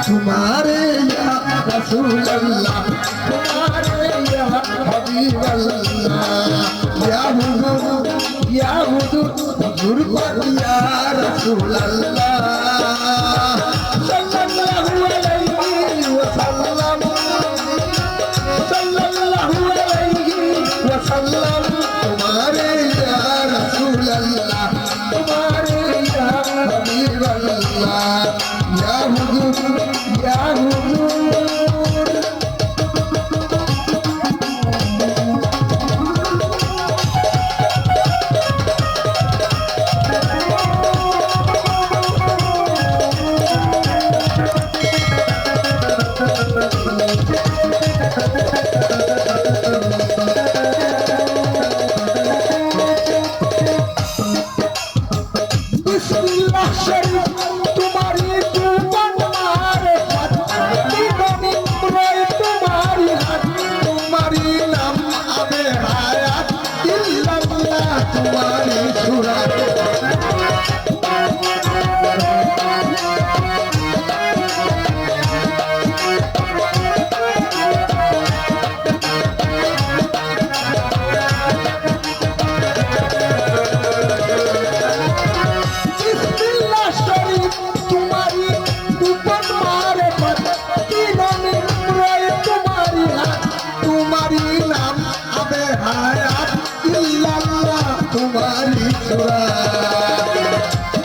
तुम्हारे या रसूल अल्लाह तुम्हारे या हबीब अल्लाह या हुजूर हुजूर पर या रसूल अल्लाह सल्लल्लाहु अलैहि वसल्लम सल्लल्लाहु अलैहि वसल्लम तुम्हारे या रसूल अल्लाह तुम्हारे या हबीब अल्लाह या हुजूर या हुजूर तुम्हारी सुरा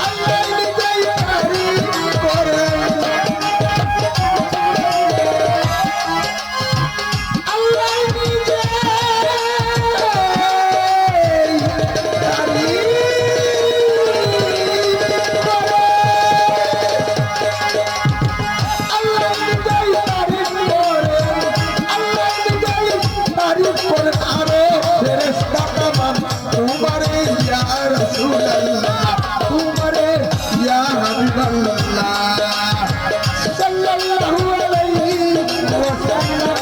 अल्लाह निजे तारीफ करे अल्लाह निजे तारीफ करे अल्लाह निजे तारीफ करे अल्लाह निजे तारीफ करे आरो फेरेश्ता का मान तुम्हारे या रसूल अल्लाह तुम्हारे या हबीब अल्लाह सल्लल्लाहु अलैहि वसल्लम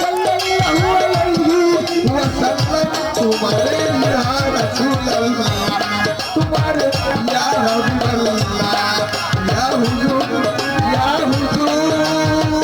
सल्लल्लाहु अलैहि वसल्लम तुम्हारे या रसूल अल्लाह तुम्हारे या हबीब अल्लाह या हुजूर या हुजूर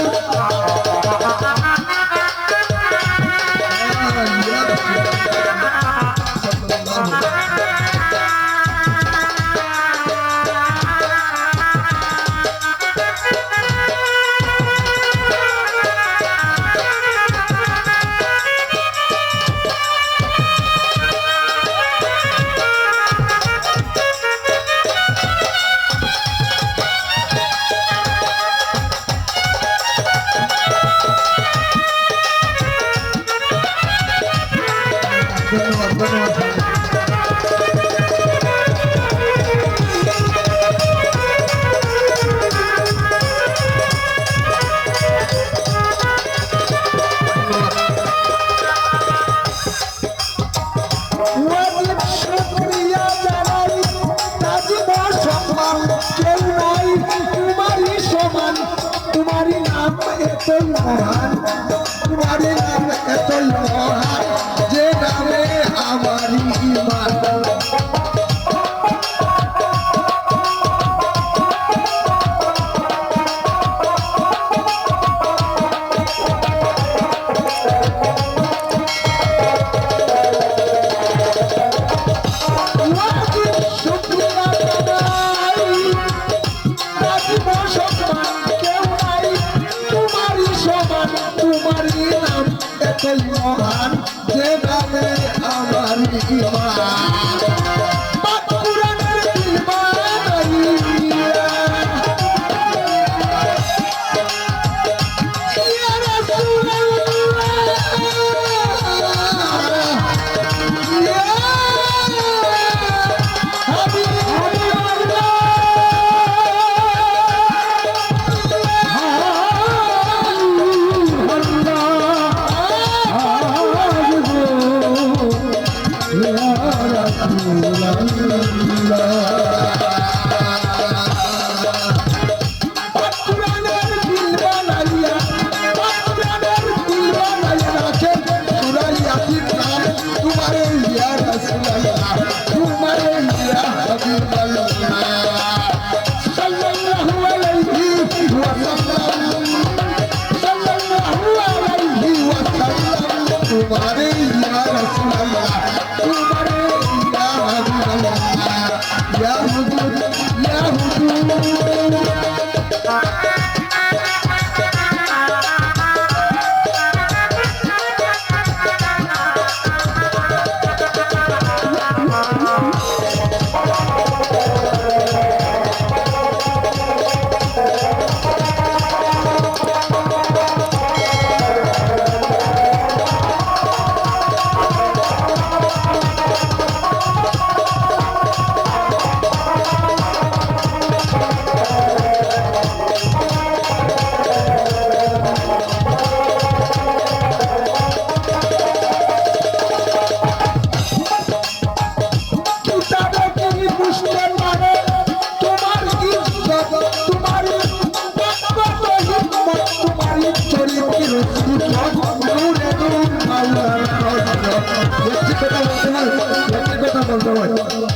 तुम्हारी नाम एतई महान तुम्हारे नाम एतई महान जे नामे हमारी ईमान महान जे नामे हमारी ईमान कुरानेर दीवाना या रसूल अल्लाह या हबीब अल्लाह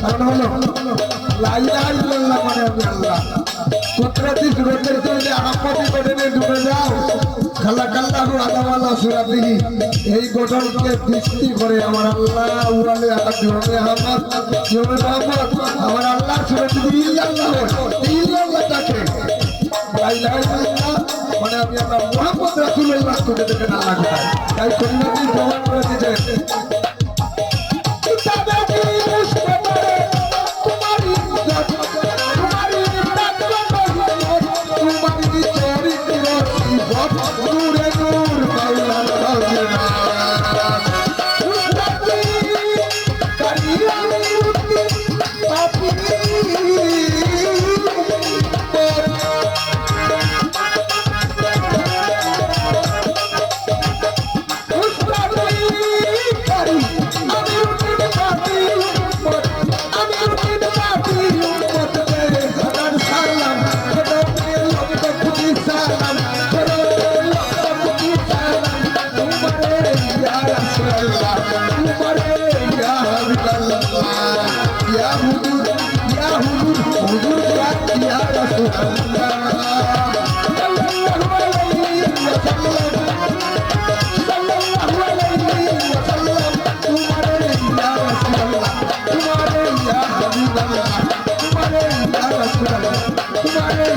এখন হলো লা ইলাহা ইল্লাল্লাহ মানে আমি আল্লাহ। কুদরতি সুরতের চলে আরামতি গঠনে ডুবে যাও খালাকাল্লাহু আদাওয়ালা সুরাতিহি। এই গঠনকে দৃষ্টি করে আমার আল্লাহ উড়ালে জোরে আহমদ জোরে রহমত আমার আল্লাহ সুরতি ইল্লাল্লাহ ইল্লাল্লাহটাকে লা ইলাহা ইল্লাল্লাহ মানে আমি আল্লাহ মুহাম্মদ রাসূলুল্লাহ করে দেখে না লাগবে। তাই কলিমাটি প্রমাণ করে দিতে तुम्हारे